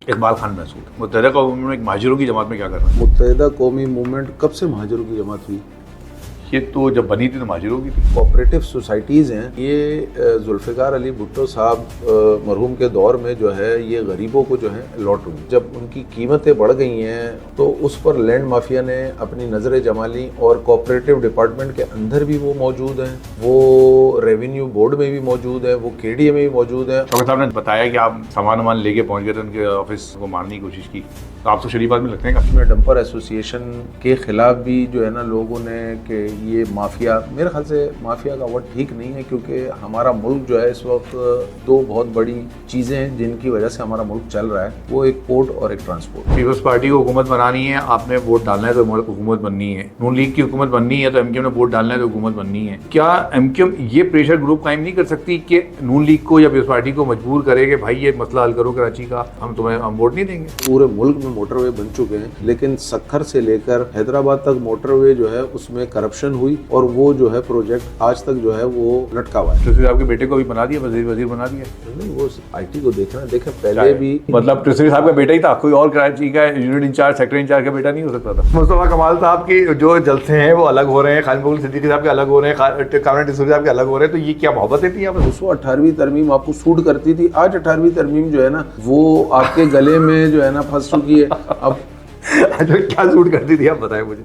اقبال خان محسود متحدہ قومی موومنٹ ایک مہاجروں کی جماعت میں کیا کر رہا ہے؟ متحدہ قومی موومنٹ کب سے مہاجروں کی جماعت ہوئی؟ یہ تو جب بنی تھی تو مہاجروں کی تھی۔ کوآپریٹو سوسائٹیز ہیں یہ ذوالفقار علی بھٹو صاحب مرحوم کے دور میں جو ہے یہ غریبوں کو جو ہے الاٹ ہوئی۔ جب ان کی قیمتیں بڑھ گئی ہیں تو اس پر لینڈ مافیا نے اپنی نظر جما لی، اور کوآپریٹو ڈپارٹمنٹ کے اندر بھی وہ موجود ہیں، وہ ریونیو بورڈ میں بھی موجود ہے، وہ کے ڈی اے میں بھی موجود ہے۔ شوکت صاحب نے بتایا کہ آپ سامان لے کے پہنچ گئے تھے ان کے آفس کو مارنے کی کوشش کی، تو آپ تو شریف آدمی لگتے ہیں کافی۔ میں ڈمپر ایسوسیشن کے خلاف بھی جو ہے نا لوگوں نے کہ یہ مافیا، میرے خیال سے مافیا کا ورڈ ٹھیک نہیں ہے، کیونکہ ہمارا ملک جو ہے اس وقت دو بہت بڑی چیزیں ہیں جن کی وجہ سے ہمارا ملک چل رہا ہے، وہ ایک پورٹ اور ایک ٹرانسپورٹ۔ پیپلز پارٹی کو حکومت بنانی ہے، آپ نے ووٹ ڈالنا ہے تو حکومت بننی ہے۔ نون لیگ کی حکومت بننی ہے تو ایم کیو نے ووٹ ڈالنا ہے تو حکومت بننی ہے۔ کیا ایم کیو یہ پریشر گروپ قائم نہیں کر سکتی کہ نون لیگ کو یا پیپلز پارٹی کو مجبور کرے کہ بھائی یہ مسئلہ حل کرو کراچی کا، ہم ووٹ نہیں دیں گے؟ پورے ملک میں موٹر وے بن چکے ہیں، لیکن سکھر سے لے کر حیدرآباد تک موٹر وے جو ہے اس میں کرپشن ہوئی، اور وہ جو ہے پروجیکٹ آج تک جو ہے وہ لٹکا ہوا ہے۔ ٹریسری صاحب کے بیٹے کو بھی بنا دیا، وزیر بنا دیا۔ نہیں، وہ آئی ٹی کو دیکھنا، دیکھیں پہلے بھی مطلب ٹریسری صاحب کا بیٹا ہی تھا، کوئی اور کراچی کا یونٹ انچارج سیکٹر انچارج کا بیٹا نہیں ہو سکتا تھا۔ مصطفیٰ کمال صاحب کے جو جلسے ہیں وہ الگ ہو رہے ہیں، خالد مغل صدیقی صاحب کے الگ ہو رہے ہیں، کامران ٹریسری صاحب کے الگ ہو رہے ہیں، تو یہ کیا محبتیں تھیں؟ اس وقت 18ویں ترمیم آپ کو سوٹ کرتی تھی، آج 18ویں ترمیم جو ہے نا وہ آپ کے گلے میں جو ہے نا پھنس چکی ہے۔ اب کیا سوٹ کرتی تھی آپ بتائیں مجھے؟